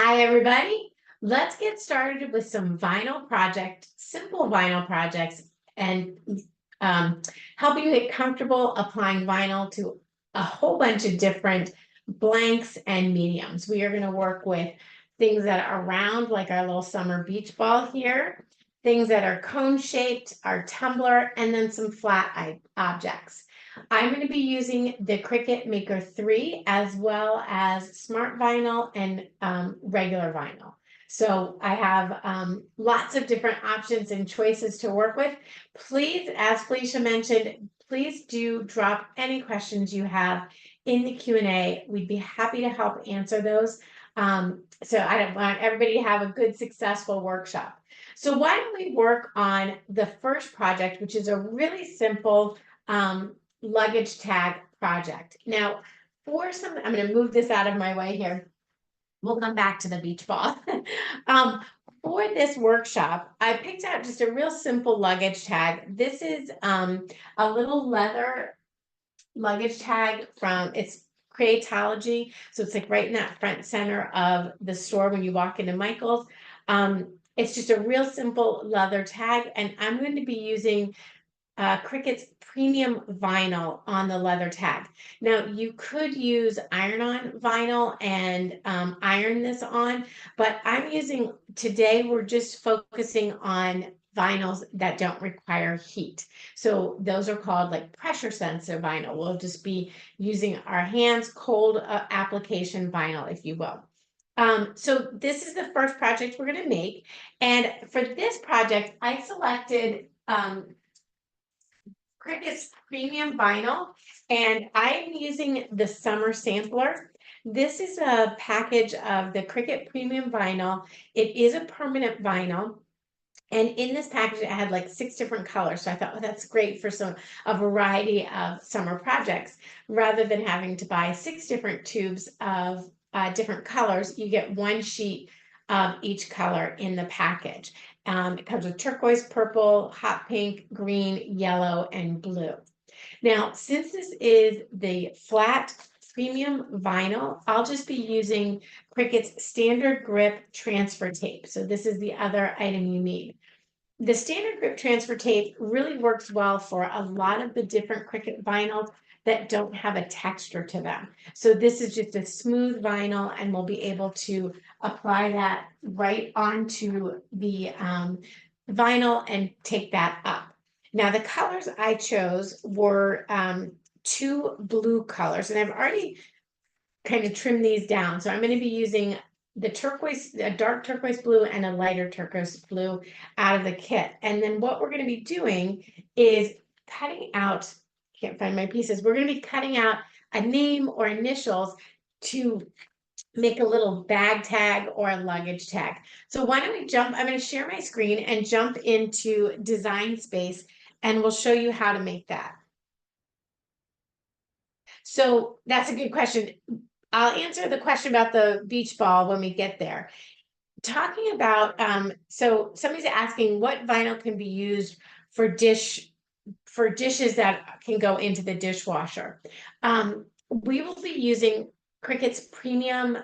Hi, everybody. Let's get started with some simple vinyl projects, and um, help you get comfortable applying vinyl to a whole bunch of different blanks and mediums. We are going to work with things that are round, like our little summer beach ball here, things that are cone shaped, our tumbler, and then some flat objects. I'm going to be using the Cricut Maker 3 as well as smart vinyl and regular vinyl. So I have lots of different options and choices to work with. Please, as Felicia mentioned, please do drop any questions you have in the Q&A. We'd be happy to help answer those. So I want everybody to have a good, successful workshop. So why don't we work on the first project, which is a really simple luggage tag project. Now, I'm going to move this out of my way here. We'll come back to the beach ball. For this workshop, I picked out just a real simple luggage tag. This is a little leather luggage tag from it's Creatology. So it's like right in that front center of the store when you walk into Michael's. It's just a real simple leather tag, and I'm going to be using Cricut's premium vinyl on the leather tag. Now you could use iron-on vinyl and iron this on, but today we're just focusing on vinyls that don't require heat. So those are called like pressure sensitive vinyl. We'll just be using our hands, cold application vinyl, if you will. So this is the first project we're going to make. And for this project, I selected Cricut's premium vinyl, and I'm using the summer sampler. This is a package of the Cricut premium vinyl. It is a permanent vinyl. And in this package, it had like 6 different colors. So I thought, well, that's great for a variety of summer projects. Rather than having to buy 6 different tubes of different colors, you get 1 sheet of each color in the package. It comes with turquoise, purple, hot pink, green, yellow, and blue. Now, since this is the flat premium vinyl, I'll just be using Cricut's standard grip transfer tape. So this is the other item you need. The standard grip transfer tape really works well for a lot of the different Cricut vinyls that don't have a texture to them. So this is just a smooth vinyl, and we'll be able to apply that right onto the vinyl and take that up. Now the colors I chose were 2 blue colors, and I've already kind of trimmed these down. So I'm going to be using the turquoise, a dark turquoise blue and a lighter turquoise blue out of the kit. And then what we're going to be doing is cutting out, can't find my pieces, we're going to be cutting out a name or initials to make a little bag tag or a luggage tag. So why don't we I'm going to share my screen and jump into Design Space, and we'll show you how to make that. So that's a good question. I'll answer the question about the beach ball when we get there. Talking about, so somebody's asking what vinyl can be used for dishes that can go into the dishwasher. We will be using Cricut's premium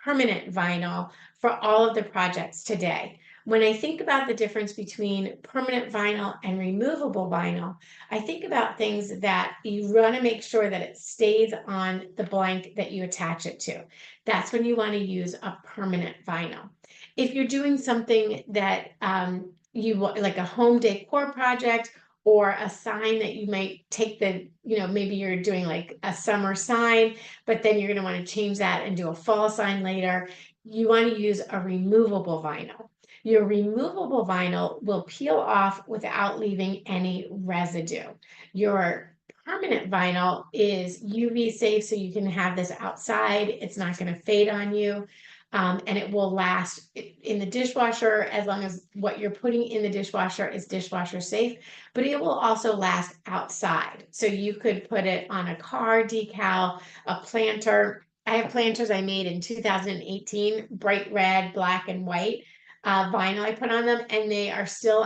permanent vinyl for all of the projects today. When I think about the difference between permanent vinyl and removable vinyl, I think about things that you want to make sure that it stays on the blank that you attach it to. That's when you want to use a permanent vinyl. If you're doing something that like a home decor project, or a sign that you might take maybe you're doing like a summer sign, but then you're going to want to change that and do a fall sign later, you want to use a removable vinyl. Your removable vinyl will peel off without leaving any residue. Your permanent vinyl is UV safe, so you can have this outside. It's not going to fade on you. And it will last in the dishwasher as long as what you're putting in the dishwasher is dishwasher safe, but it will also last outside. So you could put it on a car decal, a planter. I have planters I made in 2018, bright red, black, and white vinyl I put on them, and they are still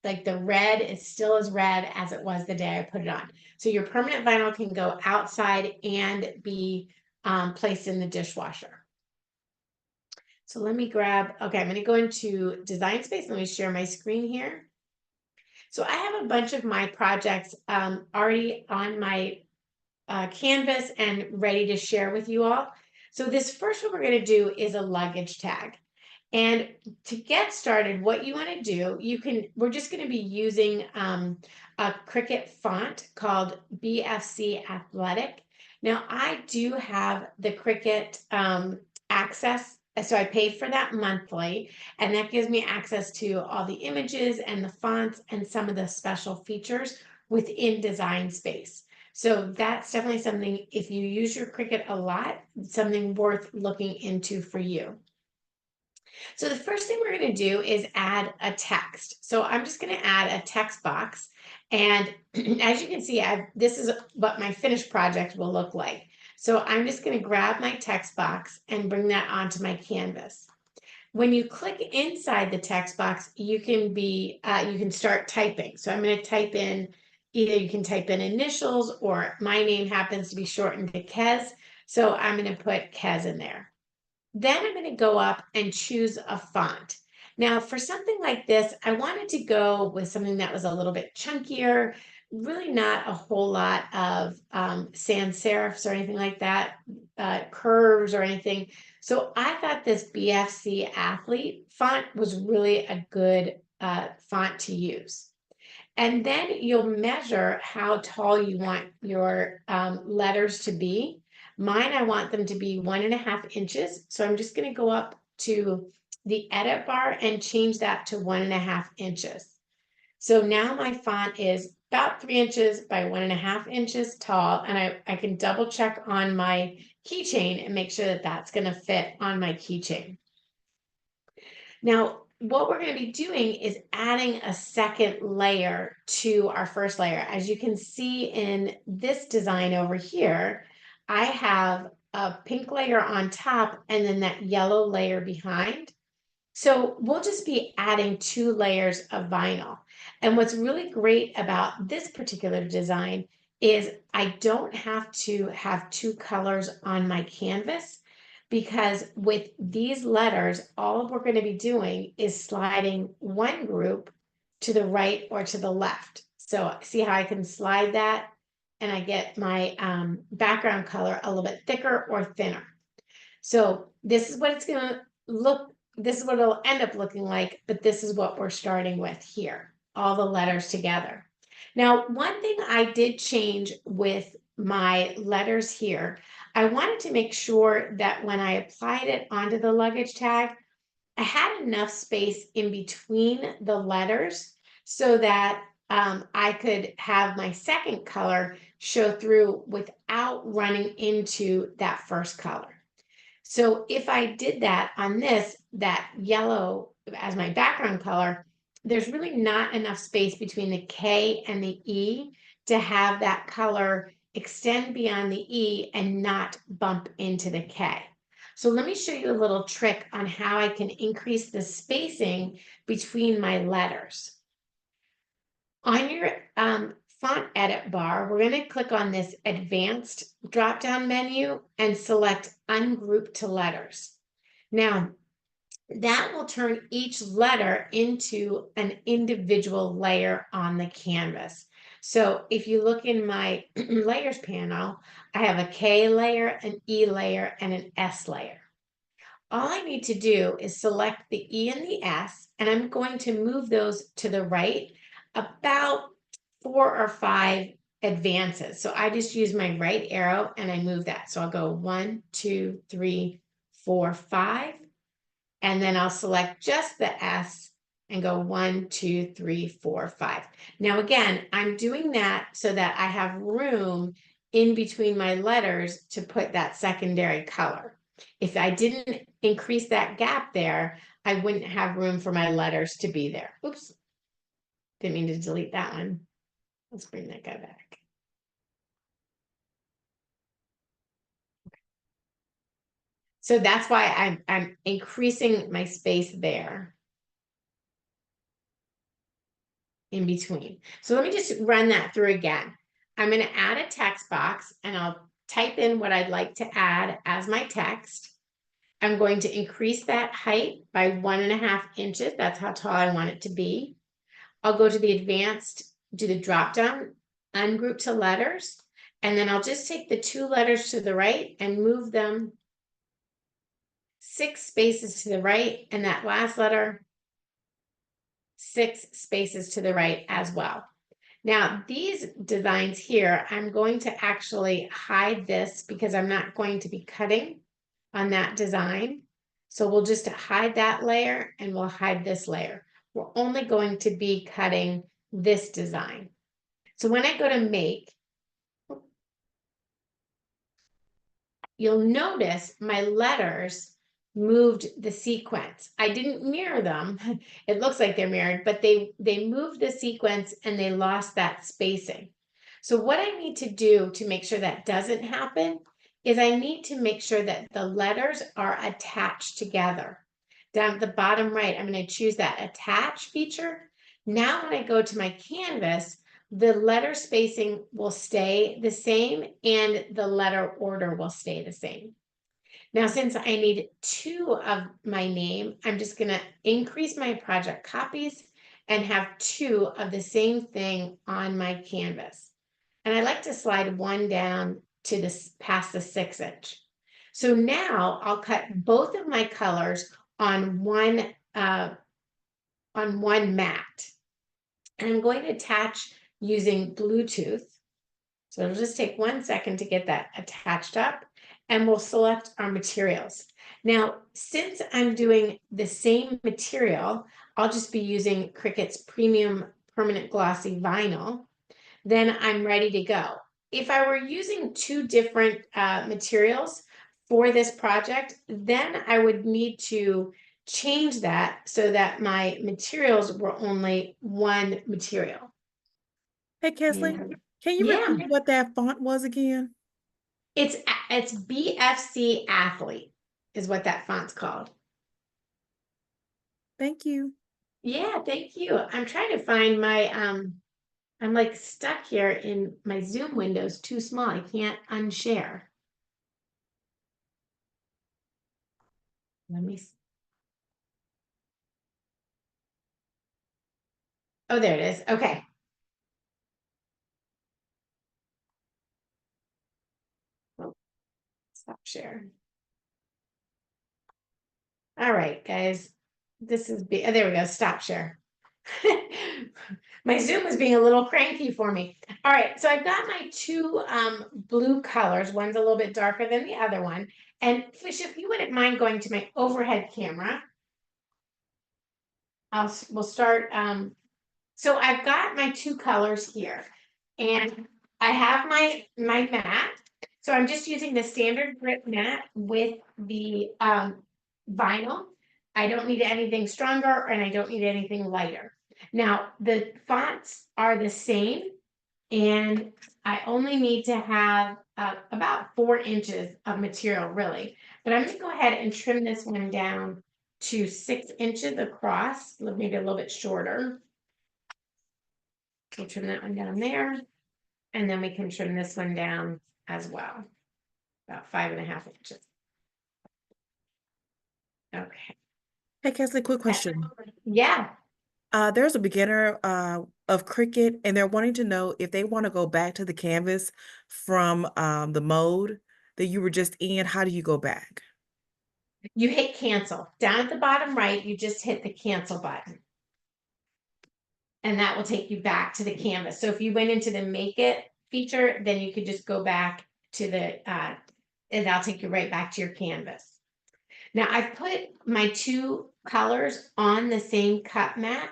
the red is still as red as it was the day I put it on. So your permanent vinyl can go outside and be placed in the dishwasher. So let me grab, okay, I'm gonna go into Design Space. Let me share my screen here. So I have a bunch of my projects already on my canvas and ready to share with you all. So this first one we're going to do is a luggage tag. And to get started, what you want to do, we're just going to be using a Cricut font called BFC Athletic. Now I do have the Cricut access, so I pay for that monthly, and that gives me access to all the images and the fonts and some of the special features within Design Space. So that's definitely something, if you use your Cricut a lot, something worth looking into for you. So the first thing we're going to do is add a text. So I'm just going to add a text box. And as you can see, this is what my finished project will look like. So I'm just going to grab my text box and bring that onto my canvas. When you click inside the text box, you can start typing. So I'm going to type in, either you can type in initials, or my name happens to be shortened to Kez. So I'm going to put Kez in there. Then I'm going to go up and choose a font. Now, for something like this, I wanted to go with something that was a little bit chunkier, really not a whole lot of sans serifs or anything like that, curves or anything. So I thought this BFC Athlete font was really a good font to use. And then you'll measure how tall you want your letters to be. Mine, I want them to be 1.5 inches. So I'm just going to go up to the edit bar and change that to 1.5 inches. So now my font is about 3 inches by 1.5 inches tall. And I can double check on my keychain and make sure that that's going to fit on my keychain. Now, what we're going to be doing is adding a second layer to our first layer. As you can see in this design over here, I have a pink layer on top and then that yellow layer behind. So we'll just be adding 2 layers of vinyl. And what's really great about this particular design is I don't have to have 2 colors on my canvas, because with these letters, all we're going to be doing is sliding one group to the right or to the left. So see how I can slide that and I get my background color a little bit thicker or thinner. So this is what it's going to look, this is what it'll end up looking like, but this is what we're starting with here, all the letters together. Now, one thing I did change with my letters here, I wanted to make sure that when I applied it onto the luggage tag, I had enough space in between the letters so that I could have my second color show through without running into that first color. So if I did that on this, that yellow as my background color, there's really not enough space between the K and the E to have that color extend beyond the E and not bump into the K. So let me show you a little trick on how I can increase the spacing between my letters. On your font edit bar, we're going to click on this advanced drop-down menu and select ungroup to letters. Now, that will turn each letter into an individual layer on the canvas. So if you look in my layers panel, I have a K layer, an E layer, and an S layer. All I need to do is select the E and the S, and I'm going to move those to the right about 4 or 5 advances. So I just use my right arrow and I move that. So I'll go 1, 2, 3, 4, 5. And then I'll select just the S and go 1, 2, 3, 4, 5. Now, again, I'm doing that so that I have room in between my letters to put that secondary color. If I didn't increase that gap there, I wouldn't have room for my letters to be there. Oops. Didn't mean to delete that one. Let's bring that guy back. So that's why I'm increasing my space there in between. So let me just run that through again. I'm going to add a text box and I'll type in what I'd like to add as my text. I'm going to increase that height by 1.5 inches. That's how tall I want it to be. I'll go to the advanced, do the drop down, ungroup to letters, and then I'll just take the 2 letters to the right and move them 6 spaces to the right, and that last letter 6 spaces to the right as well. Now, these designs here, I'm going to actually hide this because I'm not going to be cutting on that design. So we'll just hide that layer and we'll hide this layer. We're only going to be cutting this design. So when I go to make, you'll notice my letters moved the sequence. I didn't mirror them. It looks like they're mirrored, but they moved the sequence and they lost that spacing. So what I need to do to make sure that doesn't happen is I need to make sure that the letters are attached together. Down at the bottom right, I'm going to choose that attach feature. Now when I go to my canvas, the letter spacing will stay the same and the letter order will stay the same. Now, since I need 2 of my name, I'm just going to increase my project copies and have 2 of the same thing on my canvas. And I like to slide 1 down to this past the 6 inch. So now I'll cut both of my colors on one mat. And I'm going to attach using Bluetooth. So it'll just take 1 second to get that attached up, and we'll select our materials. Now, since I'm doing the same material, I'll just be using Cricut's premium permanent glossy vinyl, then I'm ready to go. If I were using 2 different materials for this project, then I would need to change that so that my materials were only 1 material. Hey, Kesley, can you Yeah. repeat what that font was again? It's BFC Athlete is what that font's called. Thank you. Yeah, thank you. I'm trying to find my I'm like stuck here in my Zoom window's too small. I can't unshare. Let me Oh, there it is. Okay. Oh, stop sharing. All right, guys. This is there we go. Stop share. My Zoom is being a little cranky for me. All right, so I've got my 2 blue colors. One's a little bit darker than the other one. And Fish, if you wouldn't mind going to my overhead camera, we'll start. So I've got my 2 colors here, and I have my mat. So I'm just using the standard grip mat with the vinyl. I don't need anything stronger and I don't need anything lighter. Now, the fonts are the same, and I only need to have about 4 inches of material, really. But I'm going to go ahead and trim this one down to 6 inches across, maybe a little bit shorter. We'll trim that one down there, and then we can trim this one down as well, about 5.5 inches. Okay. Hey, Kesley, quick question. Yeah. There's a beginner of Cricut, and they're wanting to know if they want to go back to the canvas from the mode that you were just in. How do you go back? You hit cancel. Down at the bottom right, you just hit the cancel button. And that will take you back to the canvas. So if you went into the make it feature, then you could just go back to the, and that'll take you right back to your canvas. Now I've put my 2 colors on the same cut mat.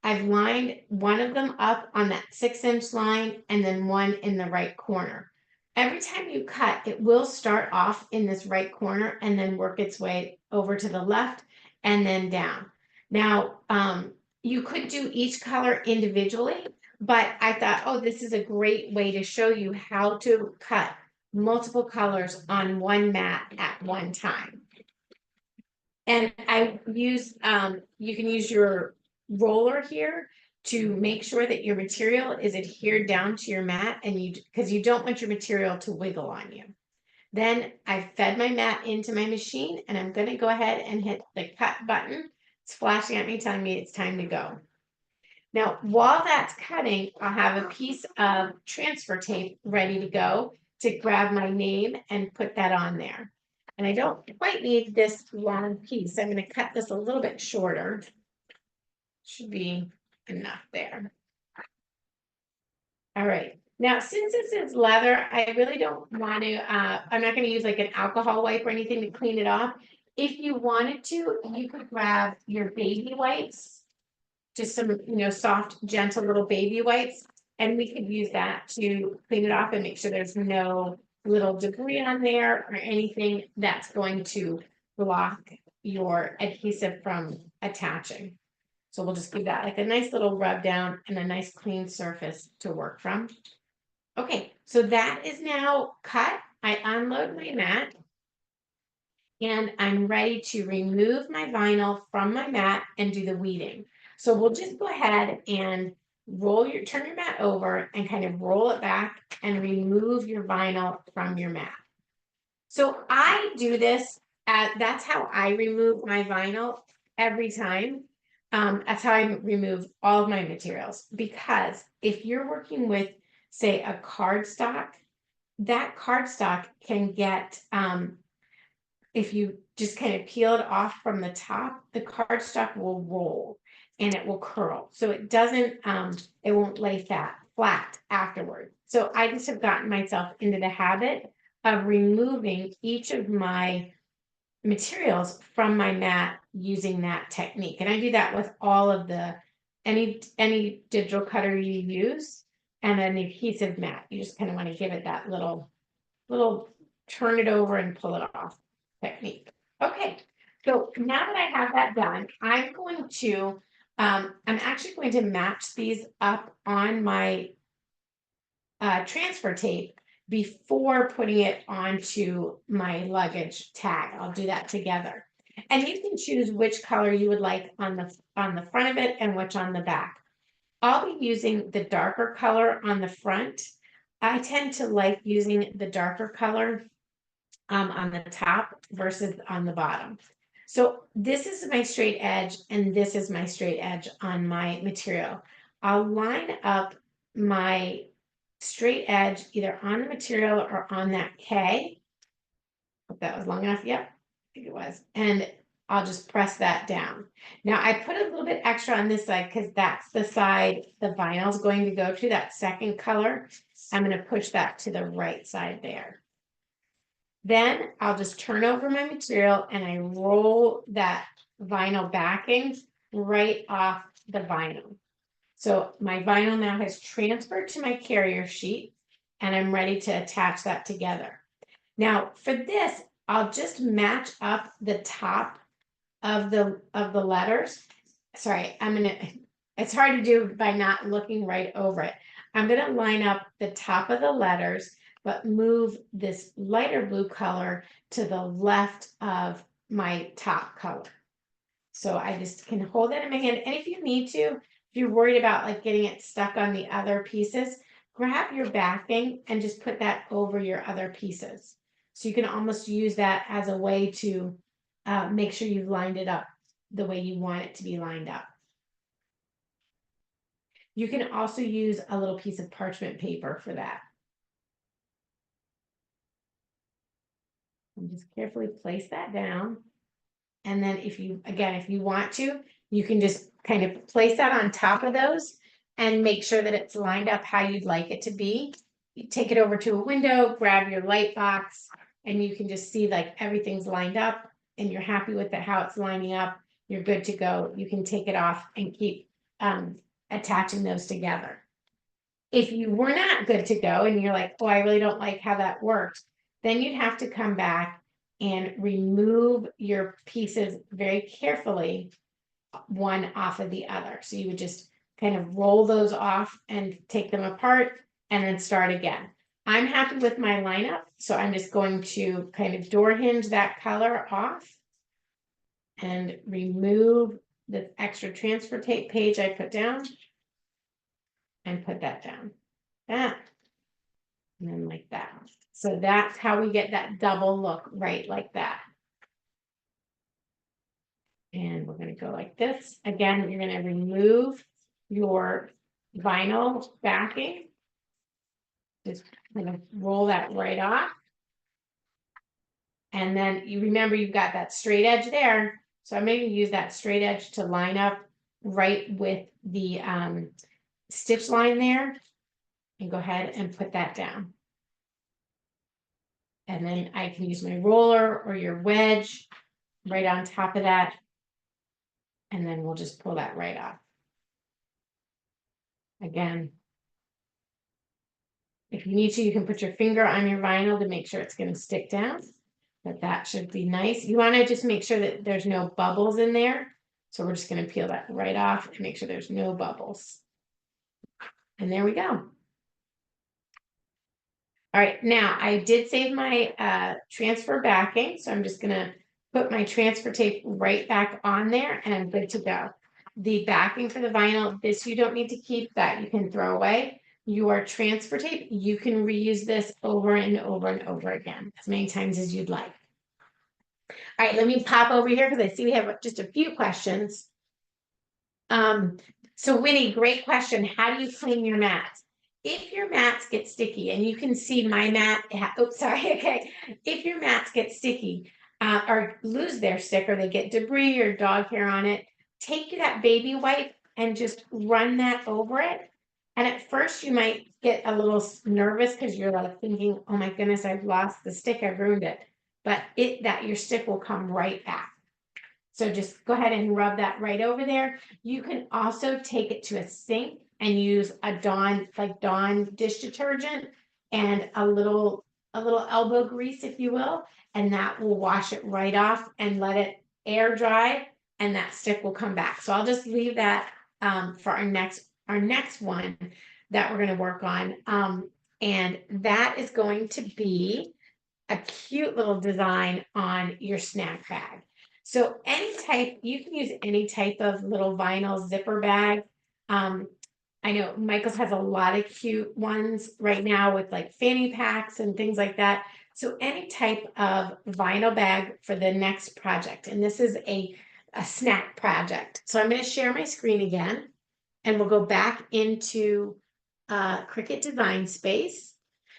I've lined one of them up on that 6 inch line and then one in the right corner. Every time you cut, it will start off in this right corner and then work its way over to the left and then down. Now, you could do each color individually, but I thought, oh, this is a great way to show you how to cut multiple colors on one mat at one time. And I use, you can use your roller here to make sure that your material is adhered down to your mat, and because you don't want your material to wiggle on you. Then I fed my mat into my machine and I'm gonna go ahead and hit the cut button. It's flashing at me, telling me it's time to go. Now, while that's cutting, I'll have a piece of transfer tape ready to go to grab my name and put that on there. And I don't quite need this long piece. I'm gonna cut this a little bit shorter. Should be enough there. All right. Now, since this is leather, I really don't want to, I'm not going to use like an alcohol wipe or anything to clean it off. If you wanted to, you could grab your baby wipes, just some, soft, gentle little baby wipes, and we could use that to clean it off and make sure there's no little debris on there or anything that's going to block your adhesive from attaching. So we'll just give that like a nice little rub down and a nice clean surface to work from. Okay, so that is now cut. I unload my mat and I'm ready to remove my vinyl from my mat and do the weeding. So we'll just go ahead and turn your mat over and kind of roll it back and remove your vinyl from your mat. So I do this that's how I remove my vinyl every time. That's how I remove all of my materials, because if you're working with, say, a cardstock, that cardstock can get, if you just kind of peel it off from the top, the cardstock will roll and it will curl. So it doesn't, it won't lay flat afterward. So I just have gotten myself into the habit of removing each of my materials from my mat using that technique. And I do that with all of any digital cutter you use, and an adhesive mat. You just kind of want to give it that little turn it over and pull it off technique. Okay, so now that I have that done, I'm actually going to match these up on my transfer tape before putting it onto my luggage tag. I'll do that together. And you can choose which color you would like on the front of it and which on the back. I'll be using the darker color on the front. I tend to like using the darker color on the top versus on the bottom. So this is my straight edge and this is my straight edge on my material. I'll line up my straight edge either on the material or on that K. Hope that was long enough. Yep, I think it was. And I'll just press that down. Now I put a little bit extra on this side because that's the side the vinyl is going to go to, that second color. I'm going to push that to the right side there. Then I'll just turn over my material and I roll that vinyl backing right off the vinyl. So my vinyl now has transferred to my carrier sheet and I'm ready to attach that together. Now for this, I'll just match up the top of the letters. Sorry, it's hard to do by not looking right over it. I'm gonna line up the top of the letters, but move this lighter blue color to the left of my top color. So I just can hold that in my hand. And if you need to, if you're worried about like getting it stuck on the other pieces, grab your backing and just put that over your other pieces. So you can almost use that as a way to make sure you've lined it up the way you want it to be lined up. You can also use a little piece of parchment paper for that. And just carefully place that down. And then if you want to, you can just kind of place that on top of those and make sure that it's lined up how you'd like it to be. You take it over to a window, grab your light box, and you can just see like everything's lined up and you're happy with how it's lining up. You're good to go. You can take it off and keep attaching those together. If you were not good to go and you're like, oh, I really don't like how that works, then you'd have to come back and remove your pieces very carefully, one off of the other. So you would just kind of roll those off and take them apart and then start again. I'm happy with my lineup, so I'm just going to kind of door hinge that color off and remove the extra transfer tape page I put down and put that down. That. And then like that. So that's how we get that double look right like that. And we're gonna go like this. Again, you're gonna remove your vinyl backing. Just gonna roll that right off. And then you remember you've got that straight edge there. So I'm gonna use that straight edge to line up right with the stitch line there. And go ahead and put that down. And then I can use my roller or your wedge right on top of that. And then we'll just pull that right off. Again, if you need to, you can put your finger on your vinyl to make sure it's going to stick down. But that should be nice. You want to just make sure that there's no bubbles in there. So we're just going to peel that right off and make sure there's no bubbles. And there we go. All right, now I did save my transfer backing, so I'm just gonna put my transfer tape right back on there and I'm good to go. The backing for the vinyl, this you don't need to keep, that you can throw away. Your transfer tape, you can reuse this over and over and over again, as many times as you'd like. All right, let me pop over here because I see we have just a few questions. So Winnie, great question. How do you clean your mats? If your mats get sticky, and you can see my mat, oops, sorry, okay. If your mats get sticky or lose their stick or they get debris or dog hair on it, take that baby wipe and just run that over it. And at first you might get a little nervous because you're like thinking, oh my goodness, I've lost the stick, I've ruined it. But your stick will come right back. So just go ahead and rub that right over there. You can also take it to a sink and use a Dawn dish detergent and a little elbow grease, if you will, and that will wash it right off and let it air dry, and that stick will come back. So I'll just leave that for our next one that we're going to work on. And that is going to be a cute little design on your snack bag. So you can use any type of little vinyl zipper bag. I know Michael's has a lot of cute ones right now with like fanny packs and things like that. So any type of vinyl bag for the next project. And this is a snack project. So I'm going to share my screen again and we'll go back into Cricut Design Space.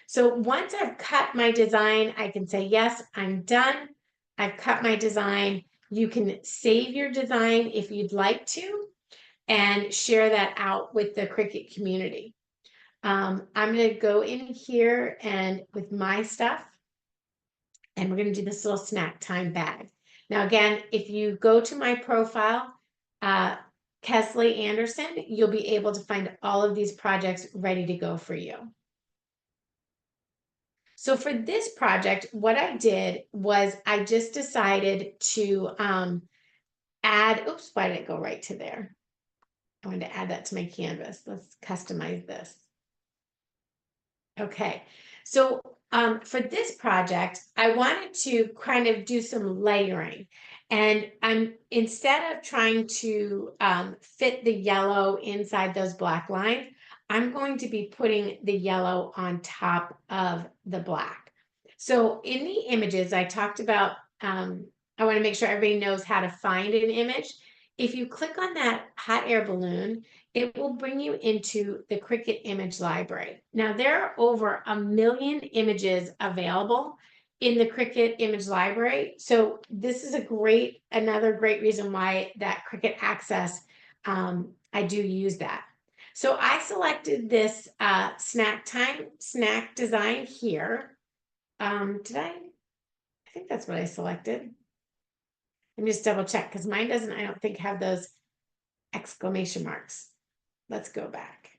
So once I've cut my design, I can say, yes, I'm done. I've cut my design. You can save your design if you'd like to and share that out with the Cricut community. I'm going to go in here and with my stuff, and we're going to do this little snack time bag. Now, again, if you go to my profile, Kesley Anderson, you'll be able to find all of these projects ready to go for you. So for this project, what I did was I just decided to add, oops, why did it go right to there? I wanted to add that to my canvas. Let's customize this. Okay, so for this project, I wanted to kind of do some layering. And instead of trying to fit the yellow inside those black lines, I'm going to be putting the yellow on top of the black. So in the images, I talked about, I want to make sure everybody knows how to find an image. If you click on that hot air balloon, it will bring you into the Cricut image library. Now, there are over 1 million images available in the Cricut image library. So this is another great reason why that Cricut Access, I do use that. So I selected this snack design here. I think that's what I selected. Let me just double check because mine doesn't, I don't think, have those exclamation marks. Let's go back.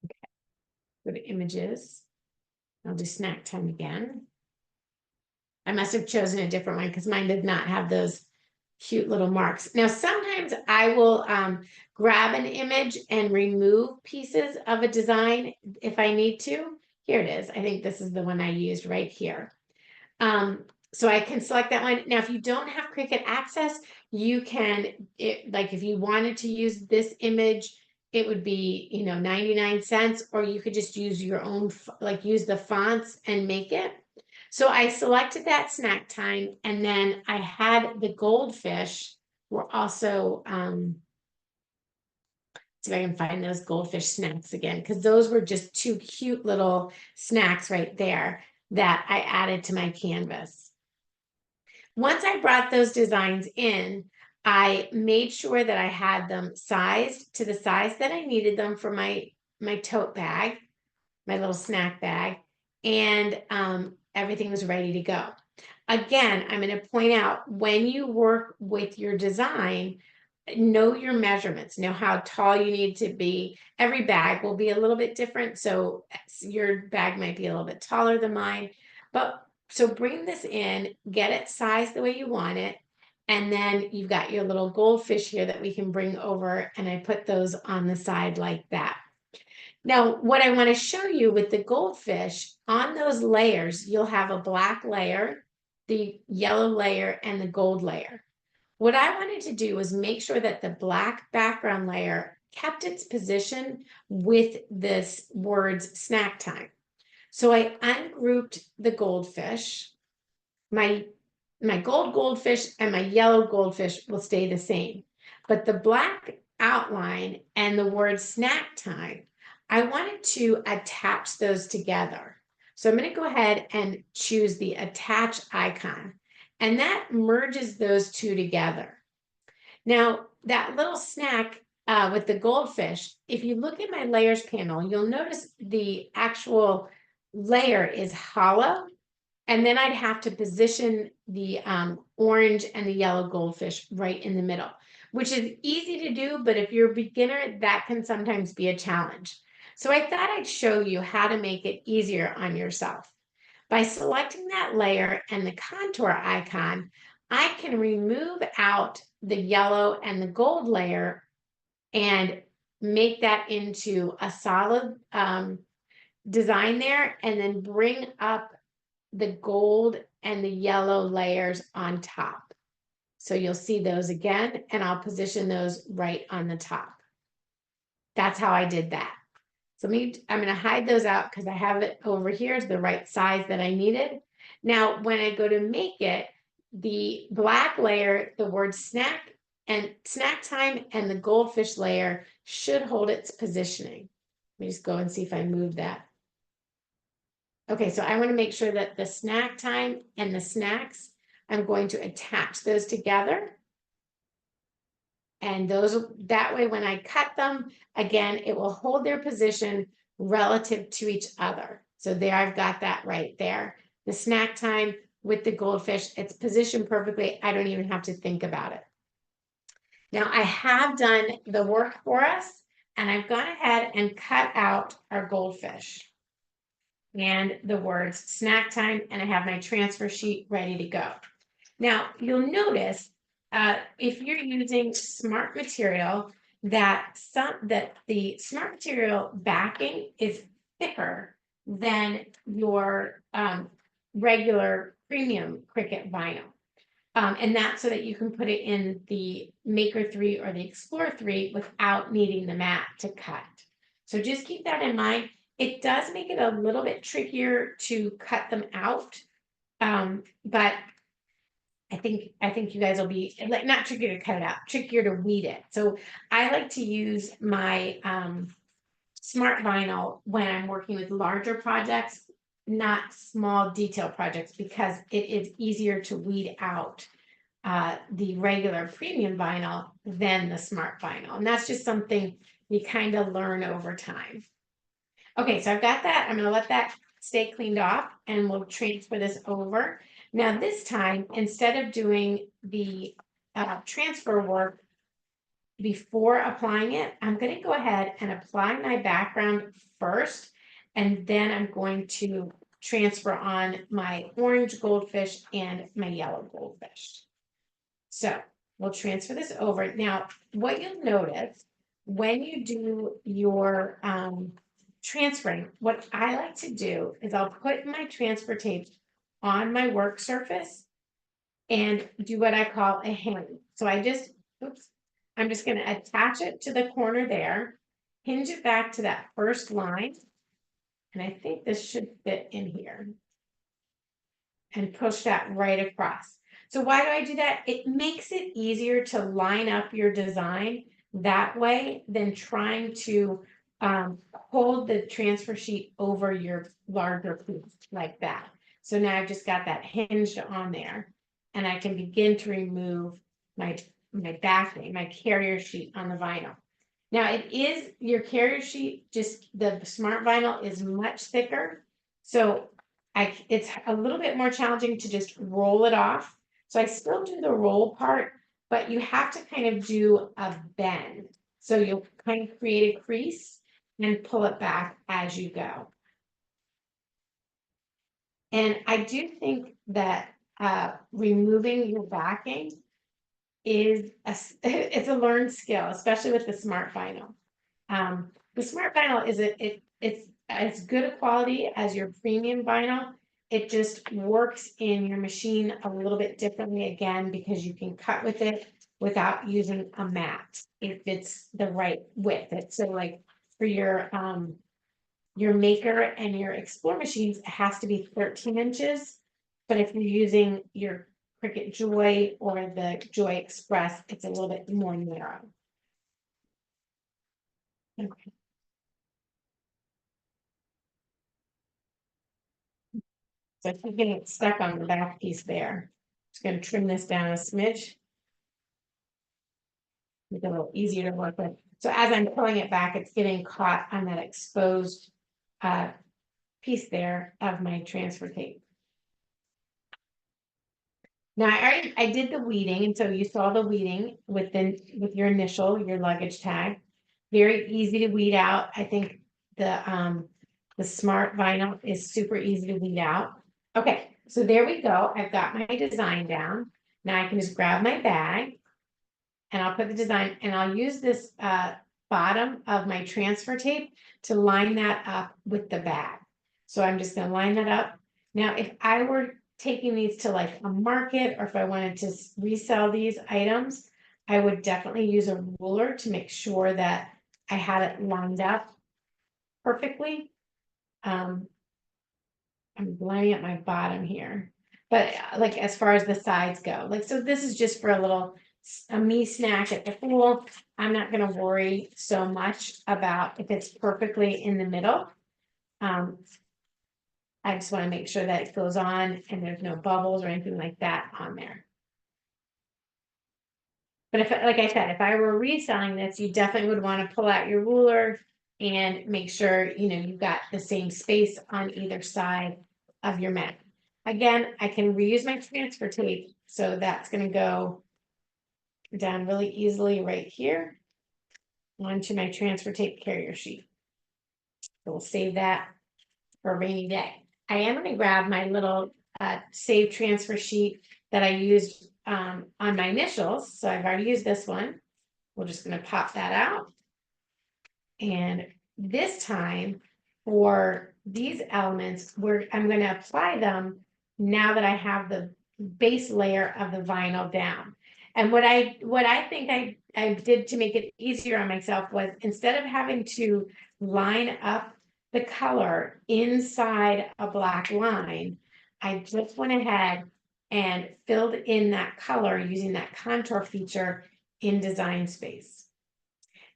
Okay, go to images. I'll do snack time again. I must have chosen a different one because mine did not have those cute little marks. Now, sometimes I will grab an image and remove pieces of a design if I need to. Here it is. I think this is the one I used right here. So I can select that one. Now, if you don't have Cricut Access, you can, like if you wanted to use this image it would be, 99 cents, or you could just use your own, like use the fonts and make it. So I selected that snack time, and then I had the goldfish were also, see if I can find those goldfish snacks again, because those were just two cute little snacks right there that I added to my canvas. Once I brought those designs in, I made sure that I had them sized to the size that I needed them for my tote bag, my little snack bag, and everything was ready to go. Again, I'm going to point out, when you work with your design, know your measurements, know how tall you need to be. Every bag will be a little bit different, so your bag might be a little bit taller than mine. But so bring this in, get it sized the way you want it, and then you've got your little goldfish here that we can bring over, and I put those on the side like that. Now, what I want to show you with the goldfish, on those layers, you'll have a black layer, the yellow layer, and the gold layer. What I wanted to do was make sure that the black background layer kept its position with this word's snack time. So I ungrouped the goldfish. My gold goldfish and my yellow goldfish will stay the same, but the black outline and the word snack time, I wanted to attach those together. So I'm going to go ahead and choose the attach icon, and that merges those two together. Now, that little snack with the goldfish, if you look at my layers panel, you'll notice the actual layer is hollow, and then I'd have to position the orange and the yellow goldfish right in the middle, which is easy to do, but if you're a beginner, that can sometimes be a challenge. So I thought I'd show you how to make it easier on yourself. By selecting that layer and the contour icon, I can remove out the yellow and the gold layer and make that into a solid design there, and then bring up the gold and the yellow layers on top. So you'll see those again, and I'll position those right on the top. That's how I did that. So I'm going to hide those out because I have it over here is the right size that I needed. Now, when I go to make it, the black layer, the word snack and snack time, and the goldfish layer should hold its positioning. Let me just go and see if I move that. Okay, so I want to make sure that the snack time and the snacks, I'm going to attach those together. And those, that way, when I cut them, again, it will hold their position relative to each other. So there, I've got that right there. The snack time with the goldfish, it's positioned perfectly. I don't even have to think about it. Now, I have done the work for us, and I've gone ahead and cut out our goldfish and the words snack time, and I have my transfer sheet ready to go. Now, you'll notice if you're using smart material, that the smart material backing is thicker than your regular premium Cricut vinyl. And that's so that you can put it in the Maker 3 or the Explorer 3 without needing the mat to cut. So just keep that in mind. It does make it a little bit trickier to cut them out, but I think you guys will be like, not trickier to cut it out, trickier to weed it. So I like to use my smart vinyl when I'm working with larger projects, not small detail projects, because it is easier to weed out the regular premium vinyl than the smart vinyl. And that's just something you kind of learn over time. Okay, so I've got that. I'm going to let that stay cleaned off, and we'll transfer this over. Now this time, instead of doing the transfer work before applying it, I'm going to go ahead and apply my background first, and then I'm going to transfer on my orange goldfish and my yellow goldfish. So we'll transfer this over. Now, what you'll notice when you do your transferring, what I like to do is I'll put my transfer tape on my work surface and do what I call a hang. So I'm just going to attach it to the corner there, hinge it back to that first line. And I think this should fit in here. And push that right across. So why do I do that? It makes it easier to line up your design that way than trying to hold the transfer sheet over your larger piece like that. So now I've just got that hinged on there, and I can begin to remove my backing, my carrier sheet on the vinyl. Now it is your carrier sheet, just the smart vinyl is much thicker. So it's a little bit more challenging to just roll it off. So I still do the roll part, but you have to kind of do a bend. So you'll kind of create a crease and pull it back as you go. And I do think that removing your backing is it's a learned skill, especially with the smart vinyl. The smart vinyl it's as good a quality as your premium vinyl. It just works in your machine a little bit differently again, because you can cut with it without using a mat if it's the right width. It's so like for your Maker and your Explore machines, it has to be 13 inches. But if you're using your Cricut Joy or the Joy Express, it's a little bit more narrow. Okay. So I keep getting it stuck on the back piece there. Just gonna trim this down a smidge. Make it a little easier to work with. So as I'm pulling it back, it's getting caught on that exposed piece there of my transfer tape. Now I did the weeding, and so you saw the weeding with your initial, your luggage tag. Very easy to weed out. I think the smart vinyl is super easy to weed out. Okay, so there we go. I've got my design down. Now I can just grab my bag and I'll put the design, and I'll use this bottom of my transfer tape to line that up with the bag. So I'm just gonna line that up. Now, if I were taking these to like a market, or if I wanted to resell these items, I would definitely use a ruler to make sure that I had it lined up perfectly. I'm lining up my bottom here, but like as far as the sides go, like, so this is just for a me snack at the pool. I'm not going to worry so much about if it's perfectly in the middle. I just want to make sure that it goes on and there's no bubbles or anything like that on there. But if, like I said, if I were reselling this, you definitely would want to pull out your ruler and make sure, you've got the same space on either side of your mat. Again, I can reuse my transfer tape, so that's going to go down really easily right here onto my transfer tape carrier sheet. So we'll save that for a rainy day. I am going to grab my little save transfer sheet that I used on my initials. So I've already used this one. We're just going to pop that out. And this time for these elements, I'm going to apply them now that I have the base layer of the vinyl down. And what I think I did to make it easier on myself was, instead of having to line up the color inside a black line, I just went ahead and filled in that color using that contour feature in Design Space.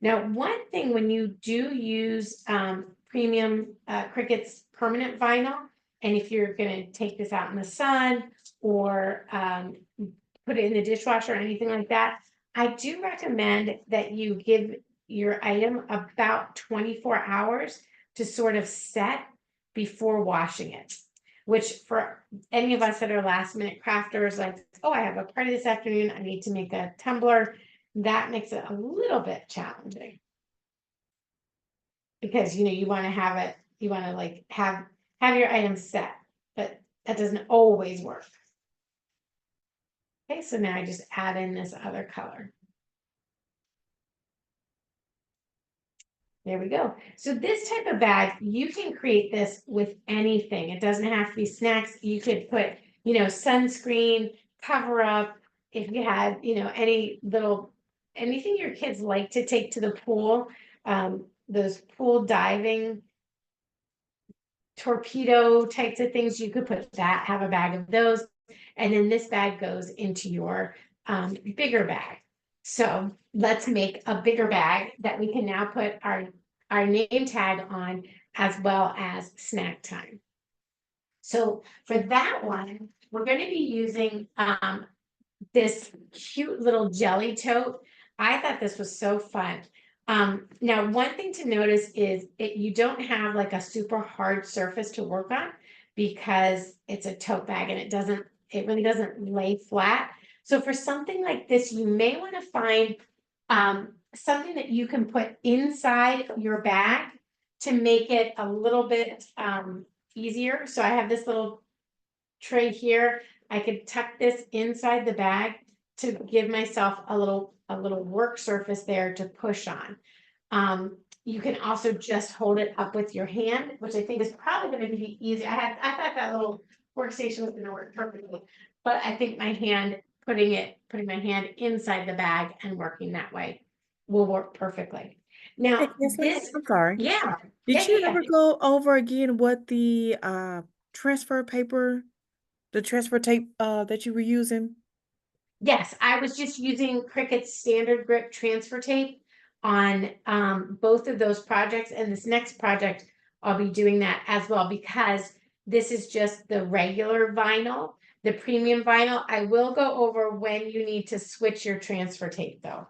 Now, one thing when you do use premium Cricut's permanent vinyl, and if you're going to take this out in the sun or put it in the dishwasher or anything like that, I do recommend that you give your item about 24 hours to sort of set before washing it. Which, for any of us that are last minute crafters, like, oh, I have a party this afternoon, I need to make a tumbler, that makes it a little bit challenging. Because you want to have it, you want to like have your items set, but that doesn't always work. Okay, so now I just add in this other color. There we go. So this type of bag, you can create this with anything. It doesn't have to be snacks. You could put, sunscreen, cover up. If you had, anything your kids like to take to the pool, those pool diving torpedo types of things, you could put that, have a bag of those. And then this bag goes into your bigger bag. So let's make a bigger bag that we can now put our name tag on, as well as snack time. So for that one, we're going to be using this cute little jelly tote. I thought this was so fun. Now, one thing to notice is you don't have like a super hard surface to work on, because it's a tote bag and it really doesn't lay flat. So for something like this, you may want to find something that you can put inside your bag to make it a little bit easier. So I have this little tray here. I could tuck this inside the bag to give myself a little work surface there to push on. You can also just hold it up with your hand, which I think is probably going to be easy. I thought that little workstation was going to work perfectly, but I think putting my hand inside the bag and working that way will work perfectly. Hey, Now, Kinsley, I'm sorry. yeah, Did you ever go over again what the transfer paper, the transfer tape that you were using? Yes, I was just using Cricut's standard grip transfer tape on both of those projects, and this next project I'll be doing that as well, because this is just the regular vinyl, the premium vinyl. I will go over when you need to switch your transfer tape though.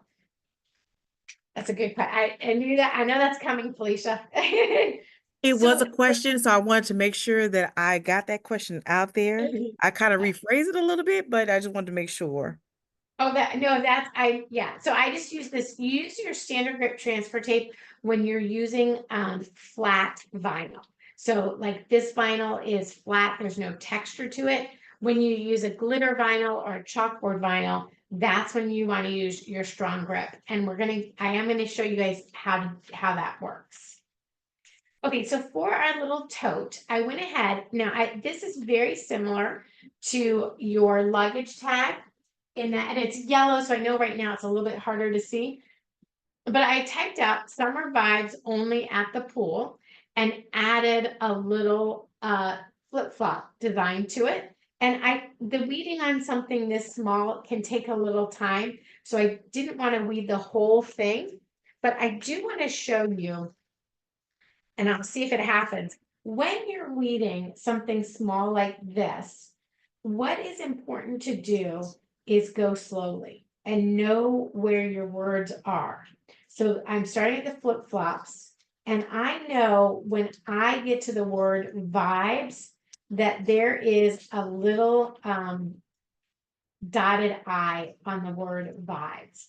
That's a good question. I knew that. I know that's coming, Felicia. It was a So question, so I wanted to make sure that I got that question out there. I kind of rephrased it a little bit, but I just wanted to make sure. Oh, yeah. So I just use this. You use your standard grip transfer tape when you're using flat vinyl. So like this vinyl is flat, there's no texture to it. When you use a glitter vinyl or a chalkboard vinyl, that's when you want to use your strong grip. And I am gonna show you guys how that works. Okay, so for our little tote, I went ahead. Now, this is very similar to your luggage tag in that, and it's yellow, so I know right now it's a little bit harder to see. But I typed out summer vibes only at the pool and added a little flip-flop design to it. And the weeding on something this small can take a little time, so I didn't want to weed the whole thing, but I do want to show you, and I'll see if it happens. When you're weeding something small like this, what is important to do is go slowly and know where your words are. So I'm starting at the flip flops, and I know when I get to the word vibes that there is a little dotted I on the word vibes.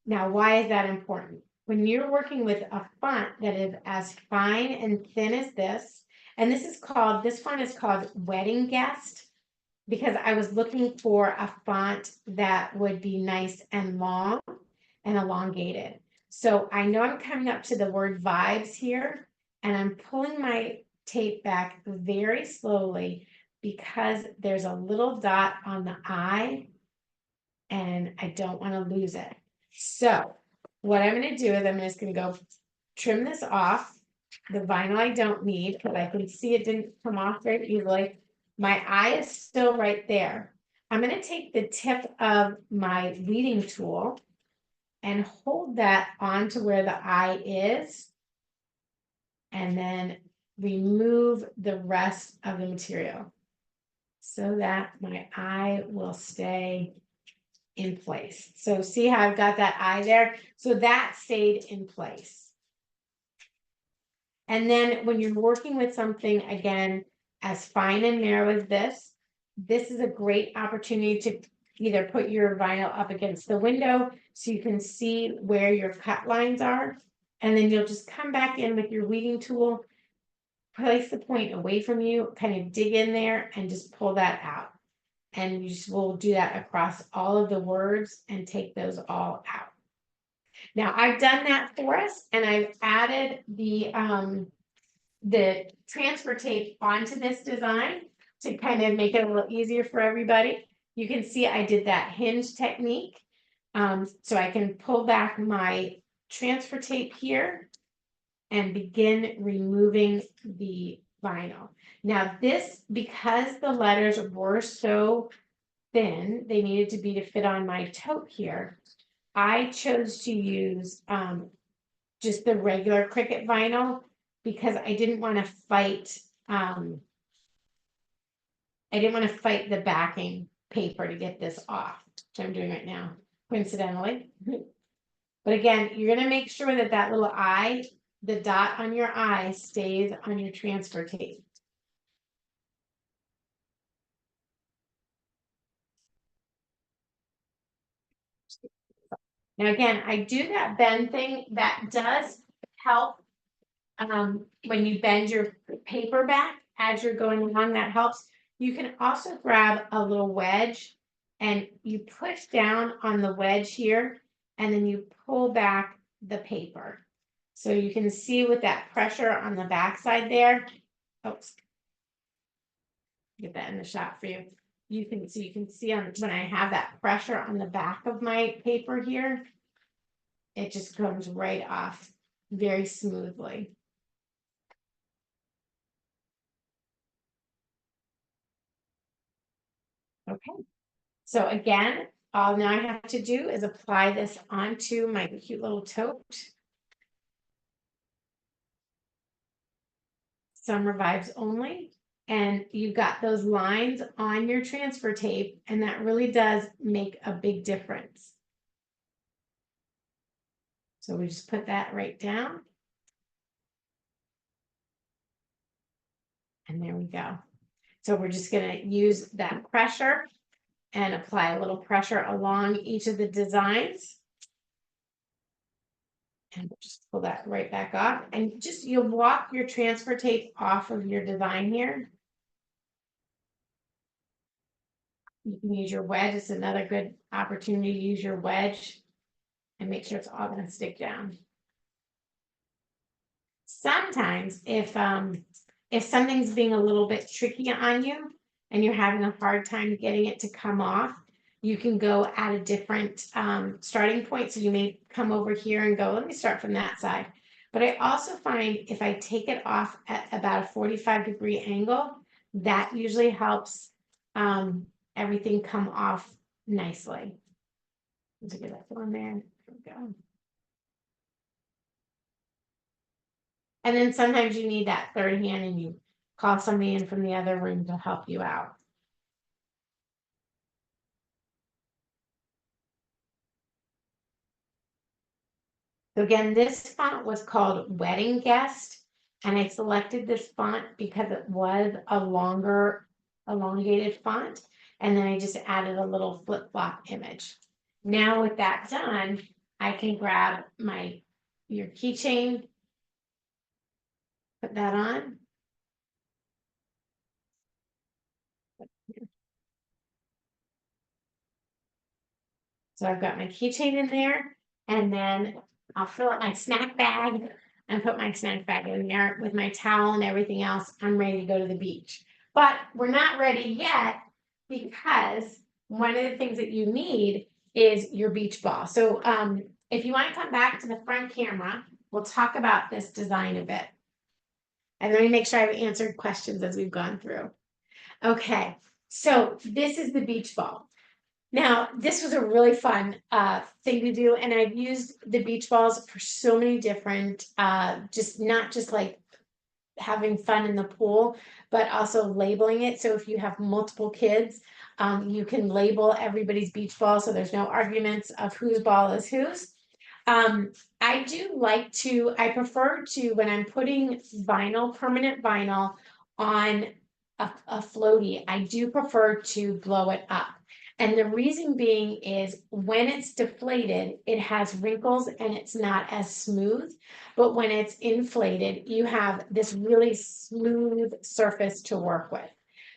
Now, why is that important? When you're working with a font that is as fine and thin as this, and this font is called Wedding Guest, because I was looking for a font that would be nice and long and elongated. So I know I'm coming up to the word vibes here, and I'm pulling my tape back very slowly because there's a little dot on the I, and I don't want to lose it. So what I'm going to do is I'm just going to go trim this off. The vinyl I don't need, because I can see it didn't come off very easily. My eye is still right there. I'm going to take the tip of my weeding tool and hold that onto where the eye is, and then remove the rest of the material so that my eye will stay in place. So see how I've got that eye there? So that stayed in place. And then when you're working with something, again, as fine and narrow as this is a great opportunity to either put your vinyl up against the window so you can see where your cut lines are. And then you'll just come back in with your weeding tool, place the point away from you, kind of dig in there and just pull that out. And you just will do that across all of the words and take those all out. Now I've done that for us, and I've added the transfer tape onto this design to kind of make it a little easier for everybody. You can see I did that hinge technique. So I can pull back my transfer tape here and begin removing the vinyl. Now this, because the letters were so thin, they needed to be to fit on my tote here. I chose to use just the regular Cricut vinyl because I didn't want to fight the backing paper to get this off, which I'm doing right now, coincidentally. But again, you're gonna make sure that that little eye, the dot on your eye, stays on your transfer tape. Now again, I do that bend thing that does help when you bend your paper back as you're going along, that helps. You can also grab a little wedge and you push down on the wedge here and then you pull back the paper. So you can see with that pressure on the back side there. Oops. Get that in the shot for you. You can see on when I have that pressure on the back of my paper here, it just comes right off very smoothly. Okay, so again, all now I have to do is apply this onto my cute little tote. Summer vibes only. And you've got those lines on your transfer tape, and that really does make a big difference. So we just put that right down. And there we go. So we're just going to use that pressure and apply a little pressure along each of the designs. And we'll just pull that right back off. And just you'll walk your transfer tape off of your design here. You can use your wedge. It's another good opportunity to use your wedge and make sure it's all going to stick down. Sometimes if something's being a little bit tricky on you and you're having a hard time getting it to come off, you can go at a different starting point. So you may come over here and go, let me start from that side. But I also find if I take it off at about a 45-degree angle, that usually helps everything come off nicely. Let's get that one there. There we go. And then sometimes you need that third hand and you call somebody in from the other room to help you out. So again, this font was called Wedding Guest, and I selected this font because it was a longer, elongated font, and then I just added a little flip-flop image. Now with that done, I can grab your keychain, put that on. So I've got my keychain in there, and then I'll fill up my snack bag and put my snack bag in there with my towel and everything else. I'm ready to go to the beach. But we're not ready yet because one of the things that you need is your beach ball. So if you want to come back to the front camera, we'll talk about this design a bit. And let me make sure I've answered questions as we've gone through. Okay, so this is the beach ball. Now, this was a really fun thing to do, and I've used the beach balls for so many different, not just like having fun in the pool, but also labeling it. So if you have multiple kids, you can label everybody's beach ball so there's no arguments of whose ball is whose. I prefer to, when I'm putting permanent vinyl on a floaty, I do prefer to blow it up. And the reason being is when it's deflated, it has wrinkles and it's not as smooth. But when it's inflated, you have this really smooth surface to work with.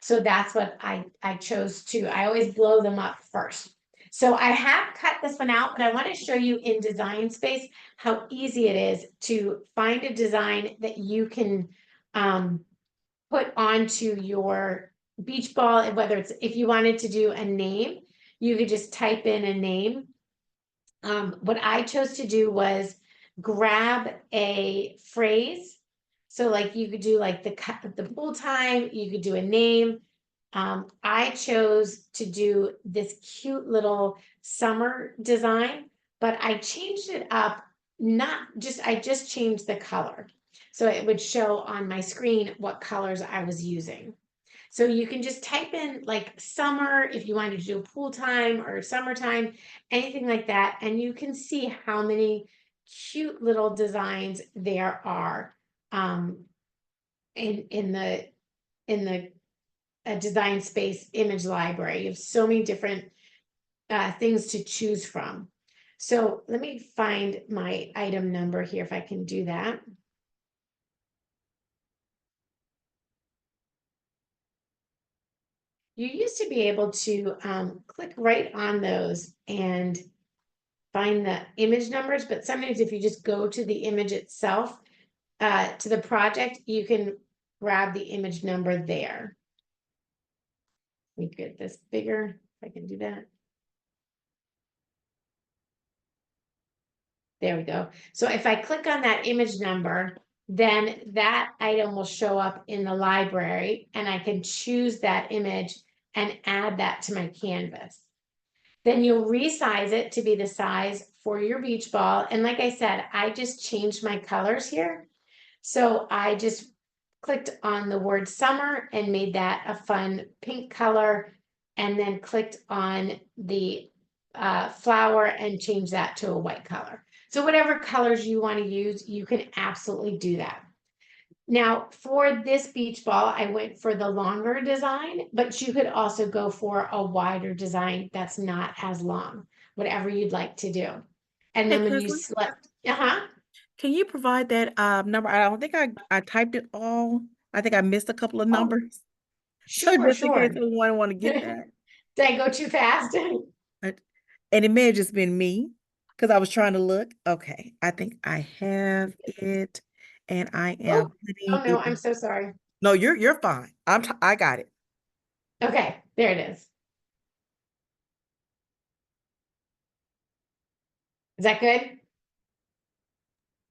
So that's what I chose to. I always blow them up first. So I have cut this one out, but I want to show you in Design Space how easy it is to find a design that you can put onto your beach ball, and whether it's, if you wanted to do a name, you could just type in a name. What I chose to do was grab a phrase. So like you could do like the pool time, you could do a name. I chose to do this cute little summer design, but I changed it up, I just changed the color. So it would show on my screen what colors I was using. So you can just type in like summer if you wanted to do pool time or summertime, anything like that, and you can see how many cute little designs there are in the design space image library. You have so many different things to choose from. So let me find my item number here if I can do that. You used to be able to click right on those and find the image numbers, but sometimes if you just go to the image itself, to the project, you can grab the image number there. Let me get this bigger, if I can do that. There we go. So if I click on that image number, then that item will show up in the library and I can choose that image and add that to my canvas. Then you'll resize it to be the size for your beach ball. And like I said, I just changed my colors here. So I just clicked on the word summer and made that a fun pink color, and then clicked on the flower and changed that to a white color. So whatever colors you want to use, you can absolutely do that. Now, for this beach ball, I went for the longer design, but you could also go for a wider design that's not as long, whatever you'd like to do. And Hey, then when you Presley, select, uh-huh, can you provide that number? I don't think I typed it all. I think I missed a couple of oh, numbers. So sure, just in case sure. anyone want to get Did that. I go too fast? But- And it may have just been me because I was trying to look. Okay, I think I have it, and I Oh, am oh putting no, it. I'm so sorry. No, you're fine. I got it. Okay, there it is. Is that good?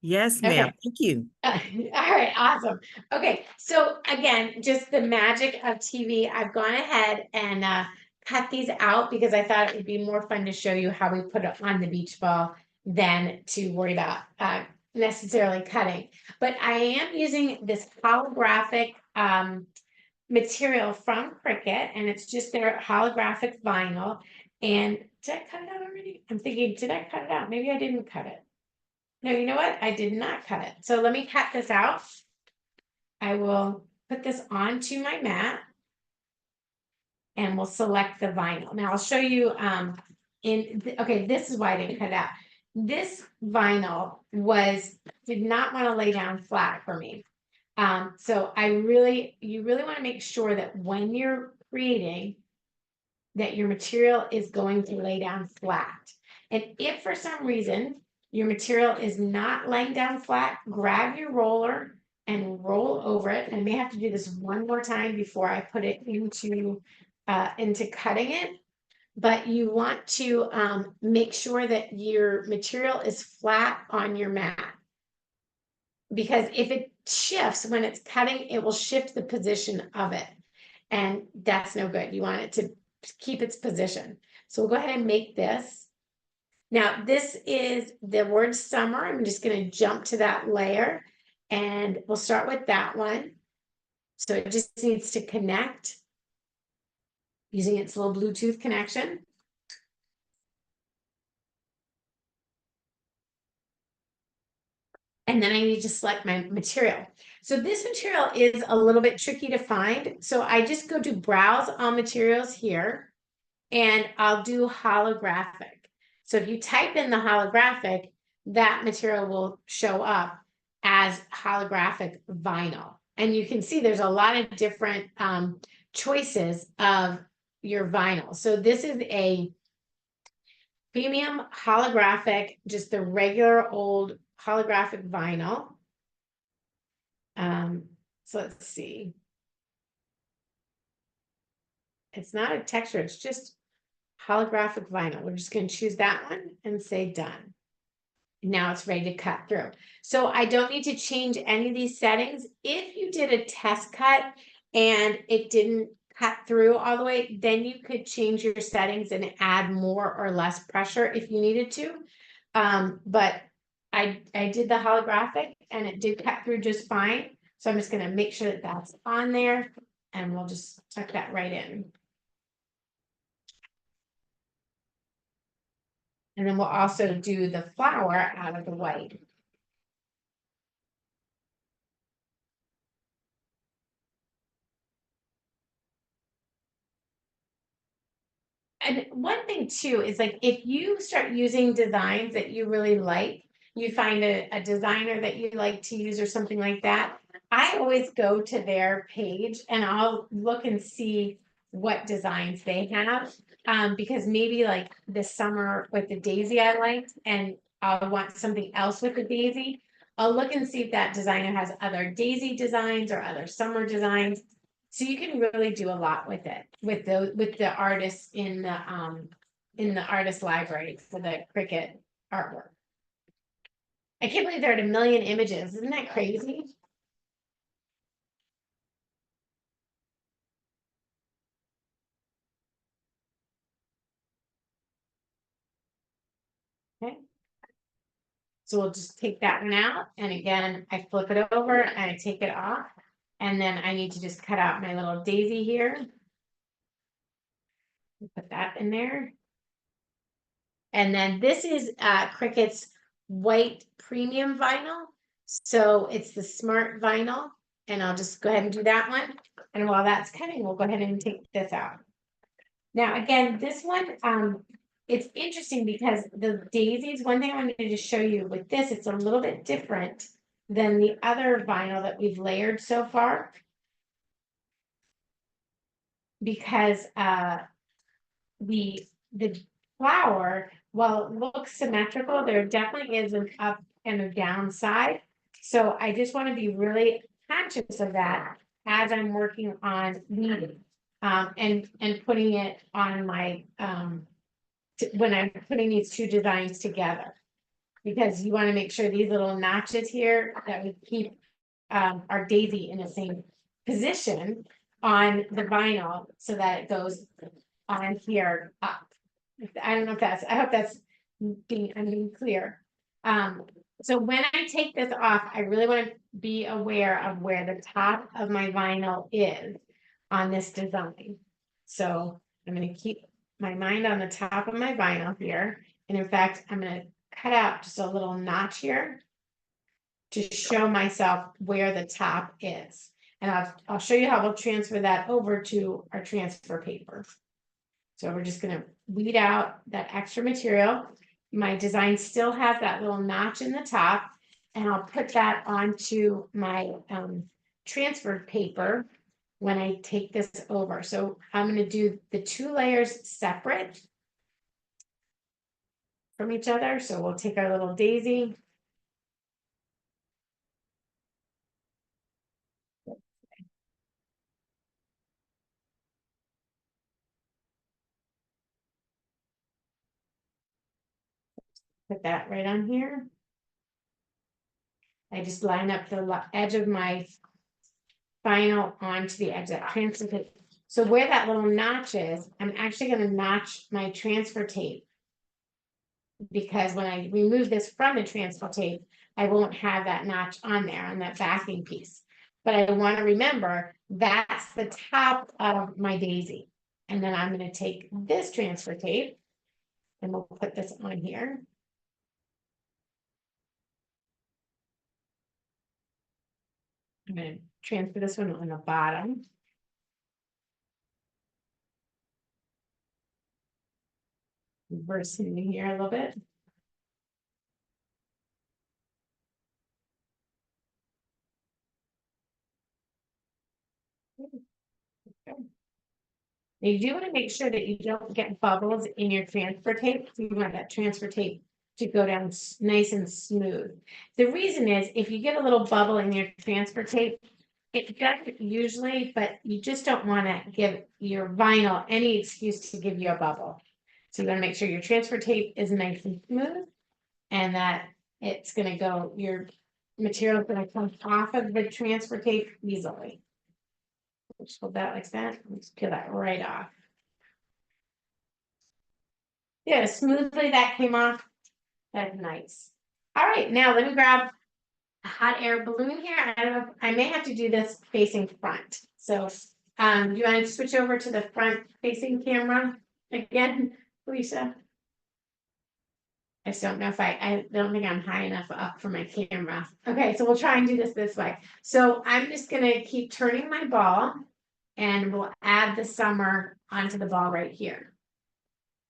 Yes, ma'am. Okay. Thank you. All right, awesome. Okay, so again, just the magic of TV. I've gone ahead and cut these out because I thought it would be more fun to show you how we put it on the beach ball than to worry about necessarily cutting. But I am using this holographic material from Cricut, and it's just their holographic vinyl. And did I cut it out already? I'm thinking, did I cut it out? Maybe I didn't cut it. No, you know what? I did not cut it. So let me cut this out. I will put this onto my mat and we'll select the vinyl. Now I'll show you okay, this is why I didn't cut it out. This vinyl did not want to lay down flat for me. So you really want to make sure that when you're creating that your material is going to lay down flat. And if for some reason your material is not laying down flat, grab your roller and roll over it. I may have to do this one more time before I put it into cutting it. But you want to make sure that your material is flat on your mat. Because if it shifts when it's cutting, it will shift the position of it. And that's no good. You want it to keep its position. So we'll go ahead and make this. Now, this is the word summer. I'm just going to jump to that layer and we'll start with that one. So it just needs to connect using its little Bluetooth connection. And then I need to select my material. So this material is a little bit tricky to find. So I just go to browse all materials here and I'll do holographic. So if you type in the holographic, that material will show up as holographic vinyl. And you can see there's a lot of different choices of your vinyl. So this is a premium holographic, just the regular old holographic vinyl. So let's see. It's not a texture, it's just holographic vinyl. We're just going to choose that one and say done. now it's ready to cut through. So I don't need to change any of these settings. If you did a test cut and it didn't cut through all the way, then you could change your settings and add more or less pressure if you needed to. But I did the holographic and it did cut through just fine. So I'm just gonna make sure that that's on there and we'll just tuck that right in. And then we'll also do the flower out of the white. And one thing too is like if you start using designs that you really like, you find a designer that you like to use or something like that. I always go to their page and I'll look and see what designs they have. Because maybe like this summer with the daisy I liked and I want something else with the daisy. I'll look and see if that designer has other daisy designs or other summer designs. So you can really do a lot with it, with the artists in the artist library for the Cricut artwork. I can't believe there are a million images. Isn't that crazy? Okay. So we'll just take that one out. And again, I flip it over and I take it off. And then I need to just cut out my little daisy here. Put that in there. And then this is Cricut's white premium vinyl. So it's the smart vinyl. And I'll just go ahead and do that one. And while that's cutting, we'll go ahead and take this out. Now, again, this one, it's interesting because the daisies, one thing I wanted to show you with this, it's a little bit different than the other vinyl that we've layered so far. Because the flower, while it looks symmetrical, there definitely is an up and a down side. So I just want to be really conscious of that as I'm working on weeding. And putting it on my when I'm putting these two designs together, because you want to make sure these little notches here that we keep our daisy in the same position on the vinyl so that it goes on here up. I don't know if that's, I hope that's I'm being clear. So when I take this off, I really want to be aware of where the top of my vinyl is on this design. So I'm going to keep my mind on the top of my vinyl here. And in fact, I'm going to cut out just a little notch here to show myself where the top is. And I'll show you how we'll transfer that over to our transfer paper. So we're just going to weed out that extra material. My design still has that little notch in the top, and I'll put that onto my transfer paper when I take this over. So I'm going to do the two layers separate from each other. So we'll take our little daisy. Put that right on here. I just line up the edge of my vinyl onto the edge of that transfer tape. So where that little notch is, I'm actually going to notch my transfer tape, because when I remove this from the transfer tape, I won't have that notch on there on that backing piece. But I want to remember that's the top of my daisy. And then I'm going to take this transfer tape and we'll put this on here. I'm going to transfer this one on the bottom. Reversing here a little bit. Now you do want to make sure that you don't get bubbles in your transfer tape. You want that transfer tape to go down nice and smooth. The reason is if you get a little bubble in your transfer tape, it doesn't usually, but you just don't want to give your vinyl any excuse to give you a bubble. So you want to make sure your transfer tape is nice and smooth and that it's gonna go, your material's gonna come off of the transfer tape easily. Just hold that like that, just peel that right off. Yeah, smoothly that came off. That's nice. All right, now let me grab a hot air balloon here. I don't know, I may have to do this facing front. So, you want to switch over to the front facing camera again, Lisa? I just don't know if I don't think I'm high enough up for my camera. Okay, so we'll try and do this way. So I'm just gonna keep turning my ball and we'll add the summer onto the ball right here.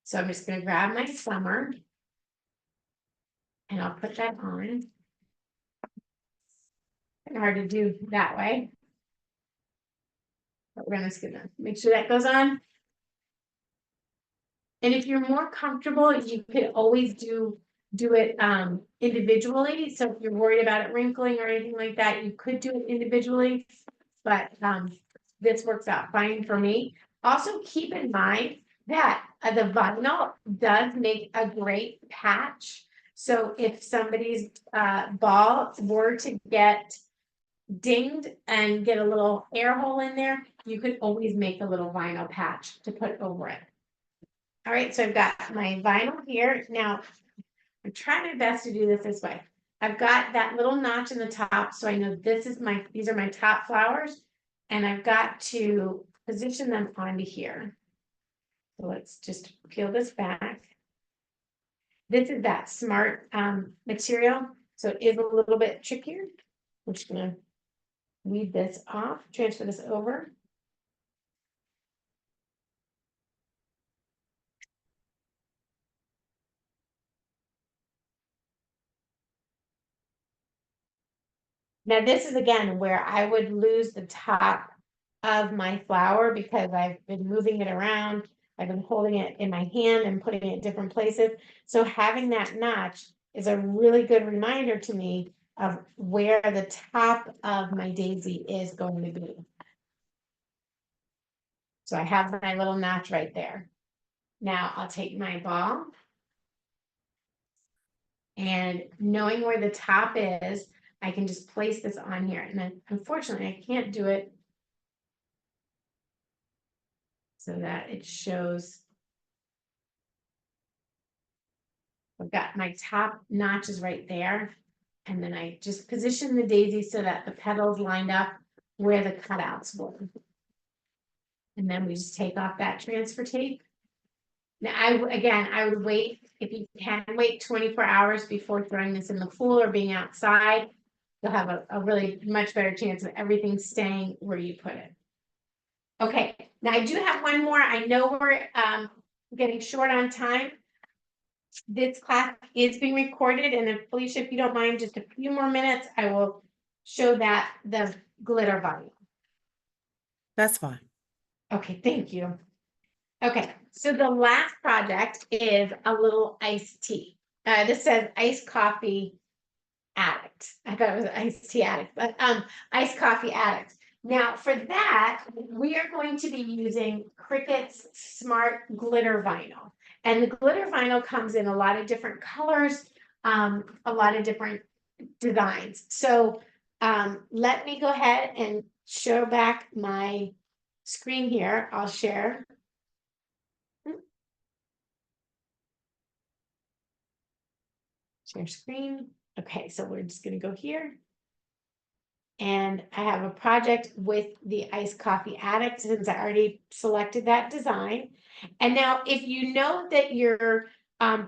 So I'm just gonna grab my summer and I'll put that on. Kind of hard to do that way. But we're just gonna make sure that goes on. And if you're more comfortable, you could always do it individually. So if you're worried about it wrinkling or anything like that, you could do it individually. But this works out fine for me. Also keep in mind that the vinyl does make a great patch. So if somebody's ball were to get dinged and get a little air hole in there, you could always make a little vinyl patch to put over it. All right, so I've got my vinyl here. Now, I'm trying my best to do this way. I've got that little notch in the top, so I know these are my top flowers, and I've got to position them onto here. So let's just peel this back. This is that smart material, so it is a little bit trickier. I'm just gonna weed this off, transfer this over. Now this is again where I would lose the top of my flower because I've been moving it around. I've been holding it in my hand and putting it in different places. So having that notch is a really good reminder to me of where the top of my daisy is going to be. So I have my little notch right there. Now I'll take my ball. And knowing where the top is, I can just place this on here. And then unfortunately, I can't do it so that it shows. I've got my top notches right there. And then I just position the daisy so that the petals lined up where the cutouts were. And then we just take off that transfer tape. Now, I would wait, if you can wait 24 hours before throwing this in the pool or being outside, you'll have a really much better chance of everything staying where you put it. Okay, now I do have one more. I know we're getting short on time. This class is being recorded, and then Felicia, if you don't mind, just a few more minutes, I will show that the glitter vinyl. That's fine. Okay, thank you. Okay, so the last project is a little iced tea. This says iced coffee addict. I thought it was iced tea addict, but iced coffee addict. Now for that, we are going to be using Cricut's Smart Glitter Vinyl. And the glitter vinyl comes in a lot of different colors, a lot of different designs. So let me go ahead and show back my screen here. I'll share. Share screen. Okay, so we're just going to go here. And I have a project with the iced coffee addict since I already selected that design. And now if you know that your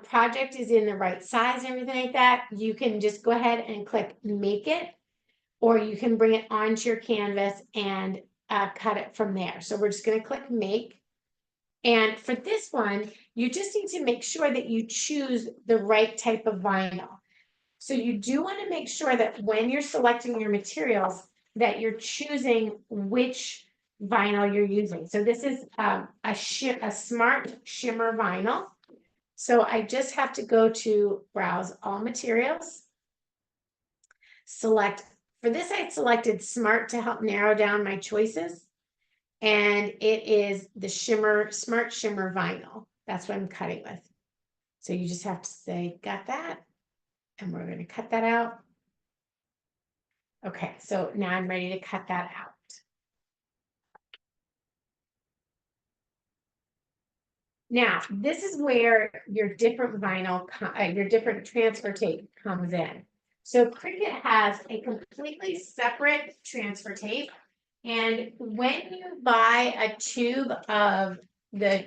project is in the right size and everything like that, you can just go ahead and click make it, or you can bring it onto your canvas and cut it from there. So we're just going to click make. And for this one, you just need to make sure that you choose the right type of vinyl. So you do want to make sure that when you're selecting your materials, that you're choosing which vinyl you're using. So this is a smart shimmer vinyl. So I just have to go to browse all materials. Select, for this I selected smart to help narrow down my choices. And it is the smart shimmer vinyl. That's what I'm cutting with. So you just have to say, got that. And we're going to cut that out. Okay, so now I'm ready to cut that out. Now, this is where your different vinyl, your different transfer tape comes in. So Cricut has a completely separate transfer tape. And when you buy a tube of the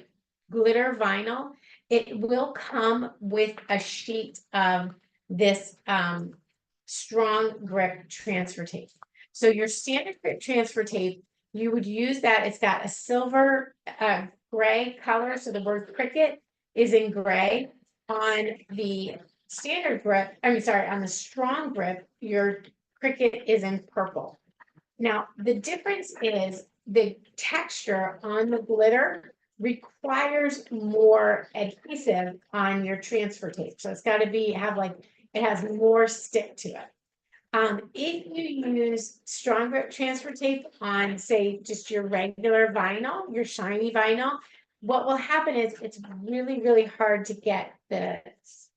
glitter vinyl, it will come with a sheet of this strong grip transfer tape. So your standard grip transfer tape, you would use that. It's got a silver gray color. So the word Cricut is in gray. On the standard grip, on the strong grip, your Cricut is in purple. Now, the difference is the texture on the glitter requires more adhesive on your transfer tape. So it's got to it has more stick to it. If you use strong grip transfer tape on, say, just your regular vinyl, your shiny vinyl, what will happen is it's really, really hard to get the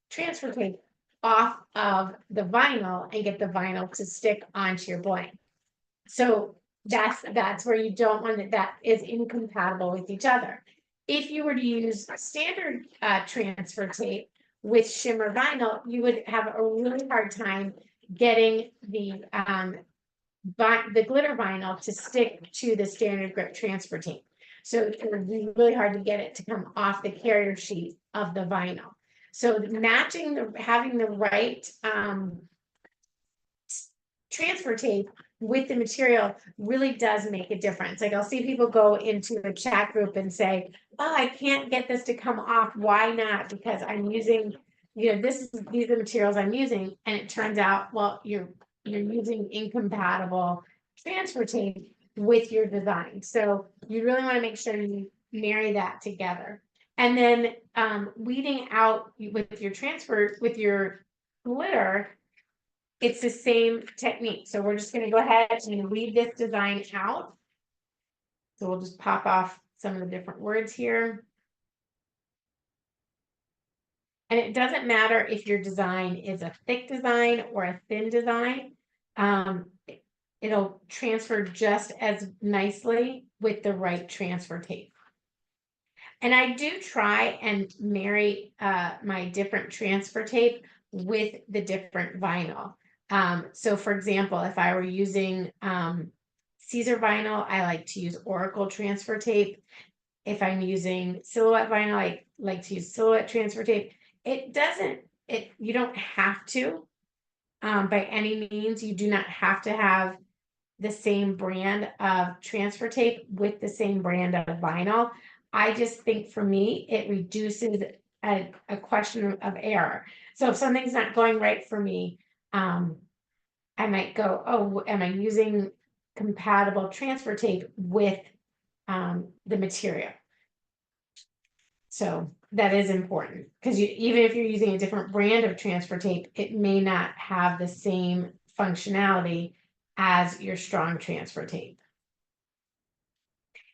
transfer tape off of the vinyl and get the vinyl to stick onto your blank. So that's where you don't want it, that is incompatible with each other. If you were to use standard transfer tape with shimmer vinyl, you would have a really hard time getting the glitter vinyl to stick to the standard grip transfer tape. So it would be really hard to get it to come off the carrier sheet of the vinyl. So having the right transfer tape with the material really does make a difference. Like I'll see people go into a chat group and say, oh, I can't get this to come off. Why not? Because I'm using, these are the materials I'm using. And it turns out, well, you're using incompatible transfer tape with your design. So you really want to make sure you marry that together. And then weeding out with your glitter, it's the same technique. So we're just going to go ahead and weed this design out. So we'll just pop off some of the different words here. And it doesn't matter if your design is a thick design or a thin design. It'll transfer just as nicely with the right transfer tape. And I do try and marry my different transfer tape with the different vinyl. So for example, if I were using Caesar vinyl, I like to use Oracle transfer tape. If I'm using Silhouette vinyl, I like to use Silhouette transfer tape. You don't have to, by any means, you do not have to have the same brand of transfer tape with the same brand of vinyl. I just think for me, it reduces a question of error. So if something's not going right for me, I might go, oh, am I using compatible transfer tape with the material? So that is important because even if you're using a different brand of transfer tape, it may not have the same functionality as your strong transfer tape.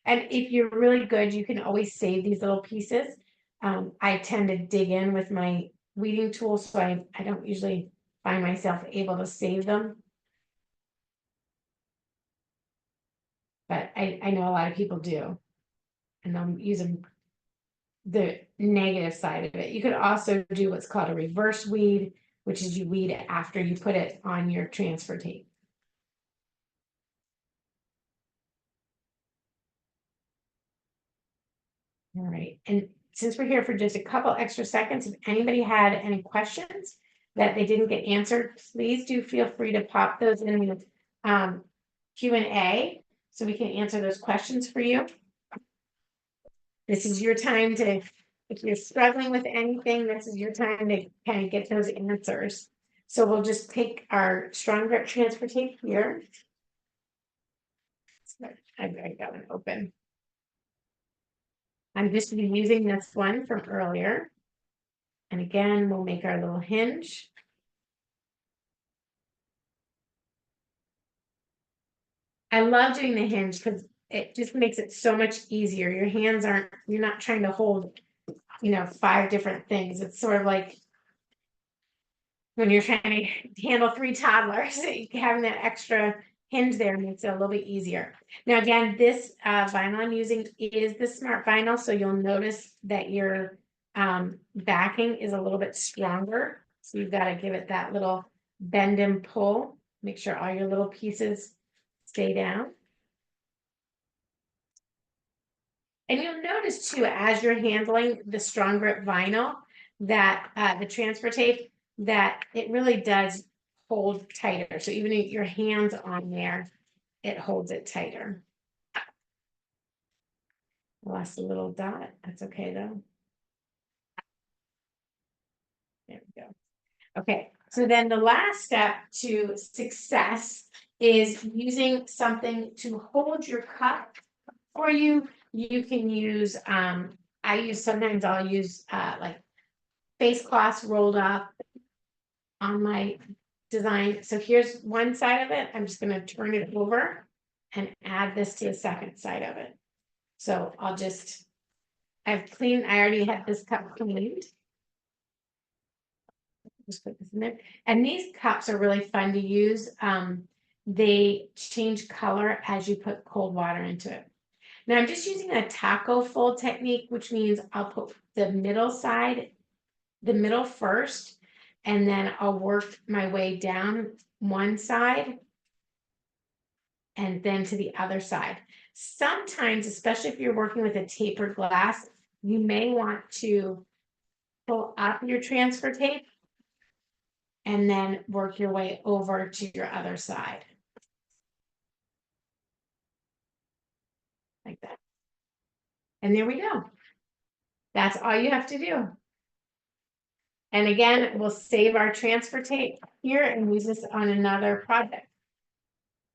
And if you're really good, you can always save these little pieces. I tend to dig in with my weeding tool, so I don't usually find myself able to save them. But I know a lot of people do. And I'm using the negative side of it. You could also do what's called a reverse weed, which is you weed after you put it on your transfer tape. All right, and since we're here for just a couple extra seconds, if anybody had any questions that they didn't get answered, please do feel free to pop those in the Q&A so we can answer those questions for you. This is your time to, if you're struggling with anything, this is your time to kind of get those answers. So we'll just take our strong grip transfer tape here. I've got one open. I'm just using this one from earlier. And again, we'll make our little hinge. I love doing the hinge because it just makes it so much easier. Your hands you're not trying to hold, 5 different things. It's sort of like when you're trying to handle 3 toddlers, having that extra hinge there makes it a little bit easier. Now, again, this vinyl I'm using is the smart vinyl, so you'll notice that your backing is a little bit stronger. So you've got to give it that little bend and pull. Make sure all your little pieces stay down. And you'll notice too, as you're handling the strong grip vinyl, that the transfer tape, that it really does hold tighter. So even if your hands on there, it holds it tighter. I lost a little dot. That's okay though. There we go. Okay, so then the last step to success is using something to hold your cup for you. You can use, sometimes I'll use like face cloths rolled up on my design. So here's one side of it. I'm just going to turn it over and add this to the second side of it. So I already had this cup cleaned. Just put this in there. And these cups are really fun to use. They change color as you put cold water into it. Now I'm just using a taco fold technique, which means I'll put the middle first, and then I'll work my way down one side and then to the other side. Sometimes, especially if you're working with a tapered glass, you may want to pull up your transfer tape and then work your way over to your other side. Like that. And there we go. That's all you have to do. And again, we'll save our transfer tape here and use this on another project.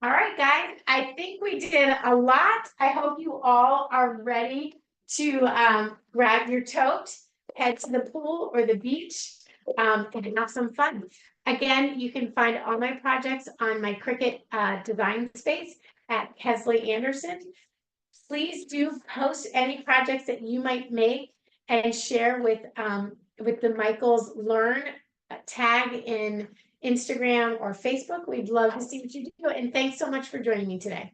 All right, guys, I think we did a lot. I hope you all are ready to grab your tote, head to the pool or the beach, and have some fun. Again, you can find all my projects on my Cricut design space at Kesley Anderson. Please do post any projects that you might make and share with the Michaels Learn tag in Instagram or Facebook. We'd love to see what you do. And thanks so much for joining me today.